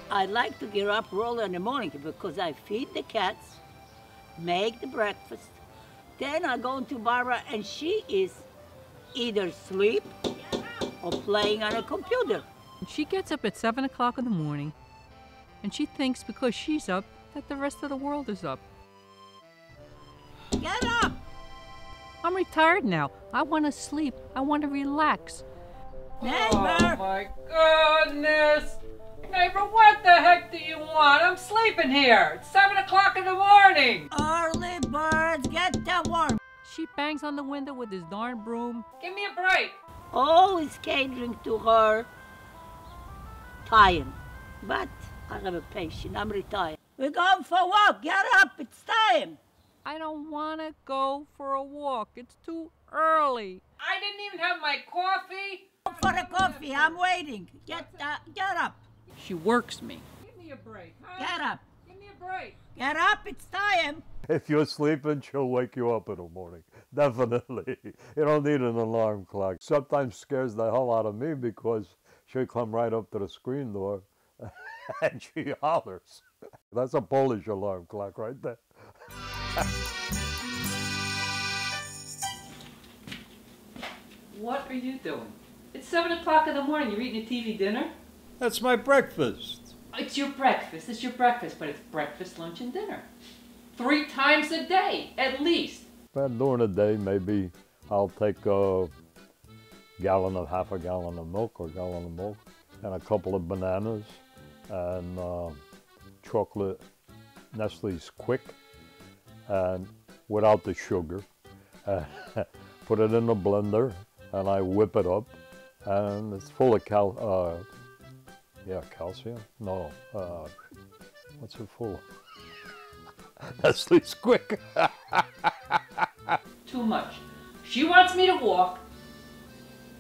I like to get up early in the morning because I feed the cats, make the breakfast, then I go into Barbara and she is either asleep or playing on a computer. She gets up at 7 o'clock in the morning and she thinks because she's up that the rest of the world is up. Get up! I'm retired now. I want to sleep. I want to relax. Neighbor! Oh my goodness! Neighbor, what the heck do you want? I'm sleeping here. It's 7 o'clock in the morning. Early birds, get them warm. She bangs on the window with his darn broom. Give me a break. Always catering to her time. But I have a patient. I'm retired. We're going for a walk. Get up. It's time. I don't want to go for a walk. It's too early. I didn't even have my coffee. For the coffee. I'm waiting. Get up. She works me. Give me a break, huh? Get up. Give me a break. Get up. It's time. If you're sleeping, she'll wake you up in the morning. Definitely. You don't need an alarm clock. Sometimes scares the hell out of me because she'll come right up to the screen door and she hollers. That's a Polish alarm clock right there. What are you doing? It's 7 o'clock in the morning. You're eating a TV dinner? That's my breakfast. It's your breakfast. It's your breakfast, but it's breakfast, lunch, and dinner. 3 times a day, at least. Well, during the day, maybe I'll take half a gallon of milk or gallon of milk and a couple of bananas and chocolate Nestle's Quick and without the sugar. Put it in the blender and I whip it up and it's full of calcium. No, what's it full of? Nestle's Quick. Too much. She wants me to walk.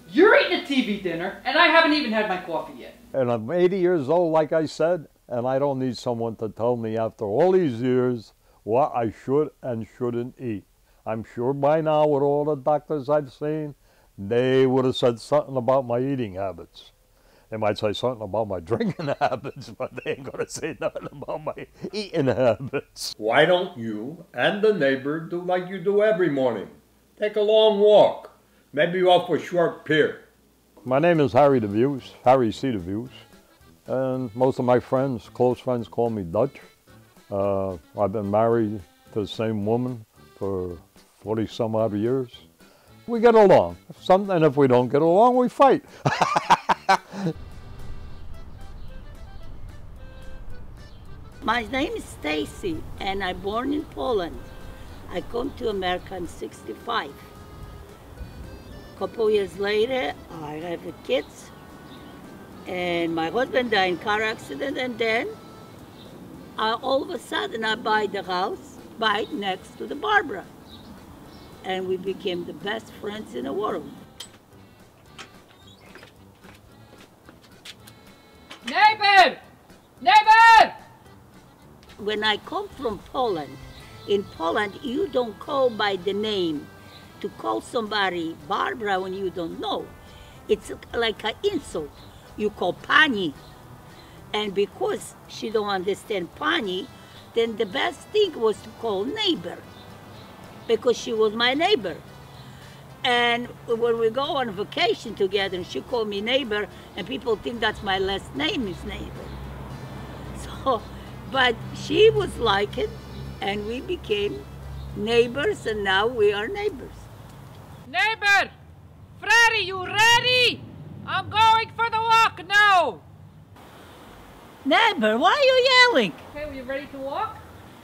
You're eating a TV dinner, and I haven't even had my coffee yet. And I'm 80 years old, like I said, and I don't need someone to tell me after all these years what I should and shouldn't eat. I'm sure by now, with all the doctors I've seen, they would have said something about my eating habits. They might say something about my drinking habits, but they ain't gonna say nothing about my eating habits. Why don't you and the neighbor do like you do every morning? Take a long walk, maybe off a short pier. My name is Harry DeBeus, Harry C. DeBeus, and most of my friends, close friends, call me Dutch. I've been married to the same woman for 40 some odd years. We get along. And if we don't get along, we fight. My name is Stacy, and I'm born in Poland. I come to America in '65. A couple years later, I have kids, and my husband died in a car accident, and then all of a sudden I buy the house right next to the Barbara, and we became the best friends in the world. Neighbor! Neighbor! When I come from Poland, in Poland you don't call by the name. To call somebody Barbara when you don't know, it's like an insult. You call Pani. And because she don't understand Pani, then the best thing was to call neighbor, because she was my neighbor. And when we go on vacation together, and she called me neighbor, and people think that's my last name is neighbor. So, but she was like it, and we became neighbors, and now we are neighbors. Neighbor! Freddy, you ready? I'm going for the walk now! Neighbor, why are you yelling? Okay, are you ready to walk?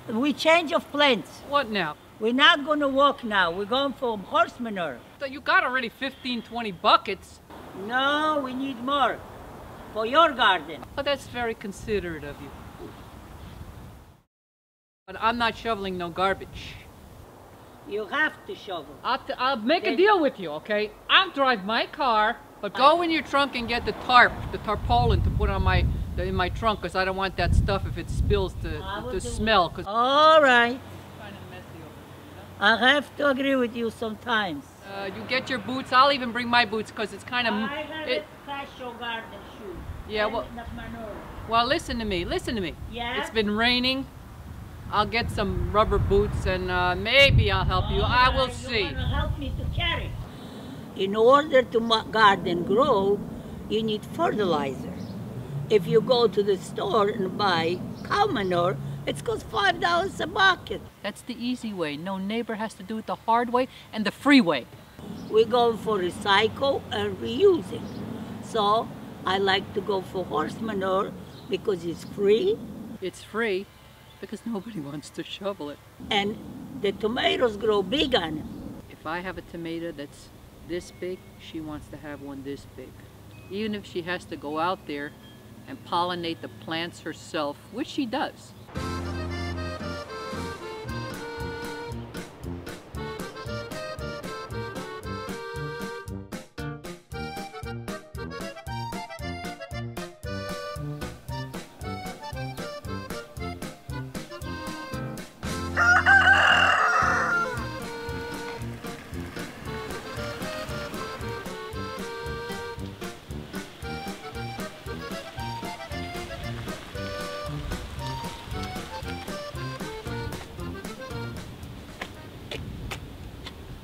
We change of plans. What now? We're not going to walk now. We're going for horse manure. You got already 15, 20 buckets. No, we need more for your garden. But that's very considerate of you. But I'm not shoveling no garbage. You have to shovel. I'll make a deal with you, okay? I'll drive my car But go in your trunk and get the tarpaulin to put on in my trunk, because I don't want that stuff if it spills to smell. Cause all right. it's kind of messy over I have to agree with you sometimes. there. You get your boots. I'll even bring my boots because it's kind of. I have a Casio garden shoe. Yeah, and well- the Manure. Well, listen to me. Listen to me. Yeah? It's been raining. I'll get some rubber boots and maybe I'll help you. I will see. You're gonna help me to carry. In order to garden grow, you need fertilizer. If you go to the store and buy cow manure, it costs $5 a bucket. That's the easy way. No neighbor has to do it the hard way and the free way. We go for recycle and reusing. So I like to go for horse manure because it's free It's free because nobody wants to shovel it. and the tomatoes grow big on it. If I have a tomato that's this big, she wants to have one this big. Even if she has to go out there and pollinate the plants herself, which she does.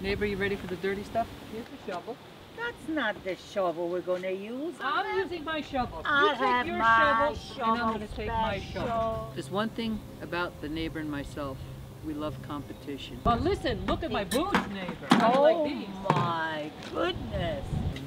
Neighbor, you ready for the dirty stuff? Here's the shovel. That's not the shovel we're gonna use. I'm using my shovel. I You have take your my shovel, and I'm going to take my shovel. special. There's one thing about the neighbor and myself. We love competition. But listen, look at my boots, neighbor. How do you like these? My goodness.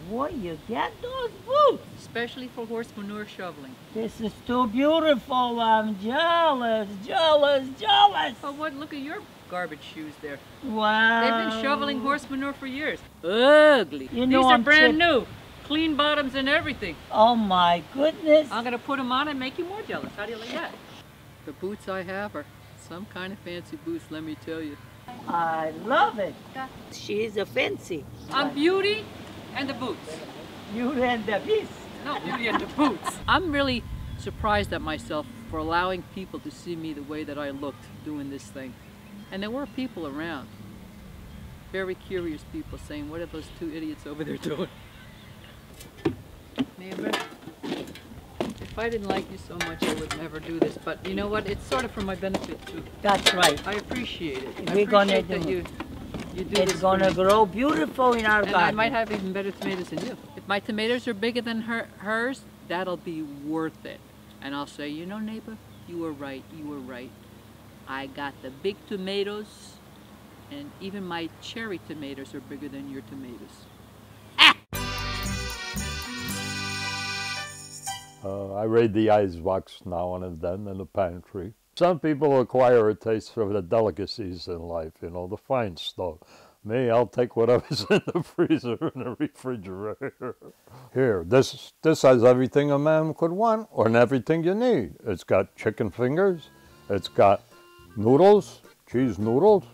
Where you get those boots? Especially for horse manure shoveling. This is too beautiful. I'm jealous, jealous, jealous. Oh, what? Look at your garbage shoes there. Wow. They've been shoveling horse manure for years. Ugly. You know These are I'm brand new. Clean bottoms and everything. Oh my goodness. I'm going to put them on and make you more jealous. How do you like that? The boots I have are some kind of fancy boots, let me tell you. I love it. She's a fancy. I'm Beauty and the boots. You and the beast. No, Beauty and the boots. I'm really surprised at myself for allowing people to see me the way that I looked doing this thing. And there were people around, very curious people saying, what are those two idiots over there doing? Neighbor, if I didn't like you so much, I would never do this. But you know what? It's sort of for my benefit too. That's right. I appreciate it. We're gonna that do you do this It's for gonna me. grow beautiful in our And garden. I might have even better tomatoes than you. If my tomatoes are bigger than hers, that'll be worth it. And I'll say, you know, neighbor, you were right, you were right. I got the big tomatoes, and even my cherry tomatoes are bigger than your tomatoes. I raid the ice box now and then in the pantry. Some people acquire a taste for the delicacies in life, you know, the fine stuff. Me, I'll take whatever's in the freezer and the refrigerator. Here, this has everything a man could want, or everything you need. It's got chicken fingers, it's got noodles, cheese noodles,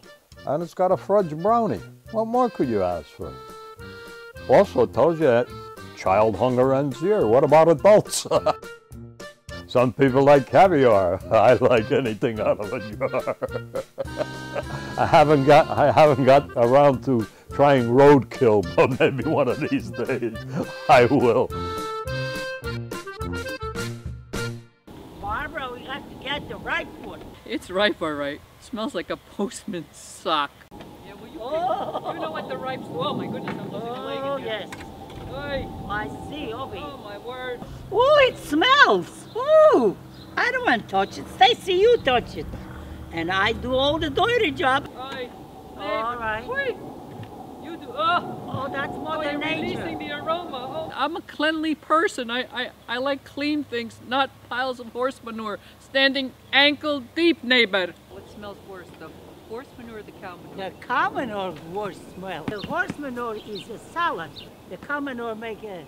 and it's got a fudge brownie. What more could you ask for? Also tells you that child hunger ends here. What about adults? Some people like caviar. I like anything out of a jar. I haven't got around to trying roadkill, but maybe one of these days I will. Barbara, we have to get the right one. It's ripe, all right. Smells like a postman's sock. Yeah, well, you know what the ripe... Oh, my goodness, I'm losing a leg Oh, in here. yes. Oy. I see, Obi. Oh, my word. Oh, it smells. Ooh, I don't want to touch it. Stacy, you touch it. And I do all the dirty job. Oy. All right. Wait. You do... Oh. Oh, that's Oh, Mother you're Nature. releasing the aroma. Oh. I'm a cleanly person. I like clean things, not piles of horse manure standing ankle deep, neighbor. What smells worse, the horse manure or the cow manure? The cow manure worse smell. The horse manure is a salad. The cow manure make a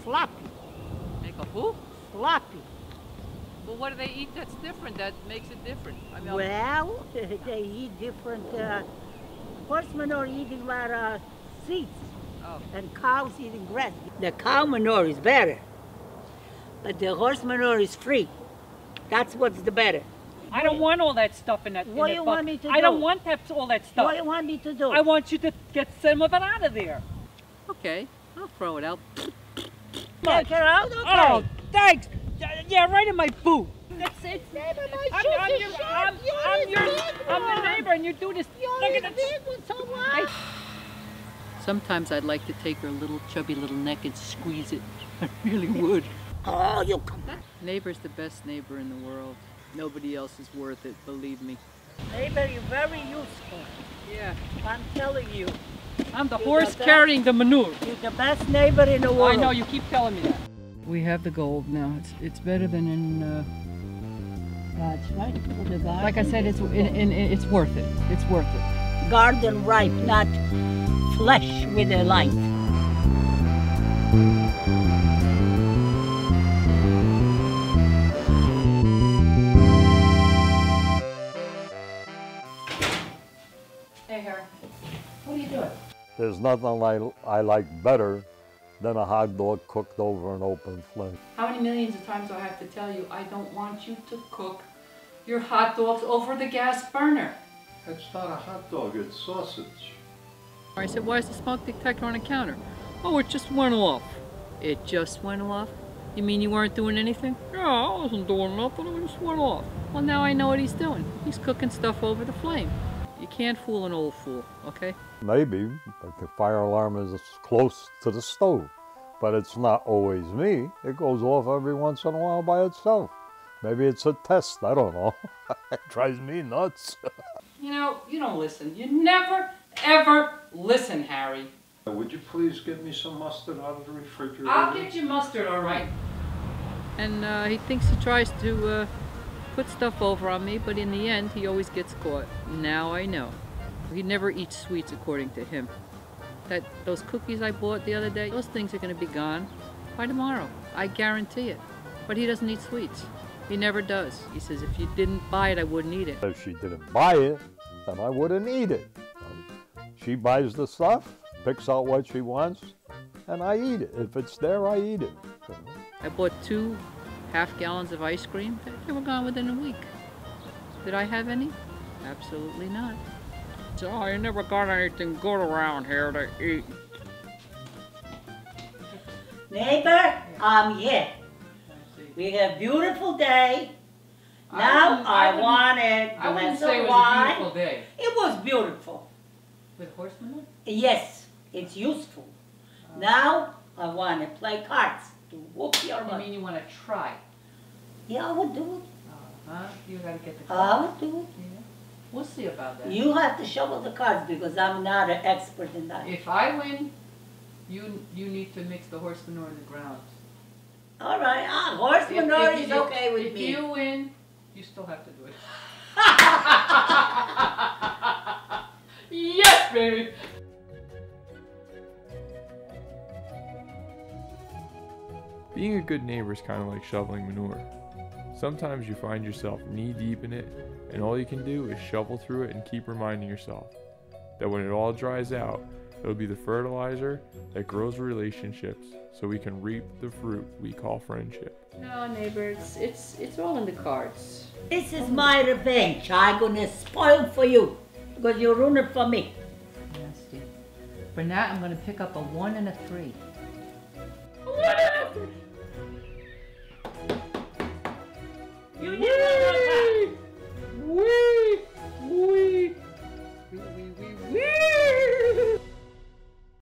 sloppy. Make a who? Sloppy. Well, what do they eat that's different that makes it different? I mean, Well, they eat different. Horse manure eat a lot of seeds. Oh. And cows eating grass. The cow manure is better, but the horse manure is free. That's what's the better. I don't want all that stuff in that. What do you want me to do? I don't want all that stuff. What do you want me to do? I want you to get some of it out of there. Okay, I'll throw it out. Take it out? Okay. Oh, thanks. Yeah, right in my boot. That's it. Neighbor, my I'm shoes are short. I'm the neighbor, and you do this. Look at big one, so what? Sometimes I'd like to take her little chubby little neck and squeeze it. I really would. Oh, you come. Neighbor's the best neighbor in the world. Nobody else is worth it, believe me. Neighbor, you're very useful. Yeah. I'm telling you. I'm the horse carrying the manure. You're the best neighbor in the world. I know, you keep telling me that. We have the gold now. It's better than in... That's right. For the garden. like I said, it's worth it. It's worth it. Garden ripe, not flesh with a light. Hey, Harry. What are you doing? There's nothing I like better than a hot dog cooked over an open flame. How many millions of times do I have to tell you I don't want you to cook your hot dogs over the gas burner? It's not a hot dog, it's sausage. I said, why is the smoke detector on the counter? Oh, it just went off. It just went off? You mean you weren't doing anything? No, I wasn't doing nothing, it just went off. Well, now I know what he's doing. He's cooking stuff over the flame. You can't fool an old fool, okay? Maybe, but the fire alarm is close to the stove. But it's not always me. It goes off every once in a while by itself. Maybe it's a test, I don't know. It drives me nuts. You know, you don't listen. You never, ever listen, Harry. Would you please get me some mustard out of the refrigerator? I'll get you mustard, all right. And he thinks he tries to put stuff over on me, but in the end, he always gets caught. Now I know. He never eats sweets, according to him. Those cookies I bought the other day, those things are going to be gone by tomorrow. I guarantee it. But he doesn't eat sweets. He never does. He says, if you didn't buy it, I wouldn't eat it. If she didn't buy it, then I wouldn't eat it. She buys the stuff, picks out what she wants, and I eat it. If it's there, I eat it. So. I bought 2 half-gallons of ice cream. They were gone within a week. Did I have any? Absolutely not. So I never got anything good around here to eat. Neighbor, I'm here. We have a beautiful day. Now I wanted I wouldn't glass say it of was a wine. beautiful day. It was beautiful. With horse manure? Yes, it's useful. Now I want to play cards to whoop your You butt. mean you want to try? Yeah, I would do Huh? You got to get the it. I cards. would do it. Yeah. We'll see about that. You have to shovel the cards because I'm not an expert in that. If I win, you need to mix the horse manure in the ground. All right, horse manure is okay with if me. If you win, you still have to do it. Yes, baby! Being a good neighbor is kind of like shoveling manure. Sometimes you find yourself knee-deep in it, and all you can do is shovel through it and keep reminding yourself that when it all dries out, it'll be the fertilizer that grows relationships so we can reap the fruit we call friendship. No, neighbor, it's all in the cards. This is my revenge. I'm gonna spoil for you because you ruined it for me. Nasty. For now, I'm going to pick up a 1 and a 3. You never know. Whee!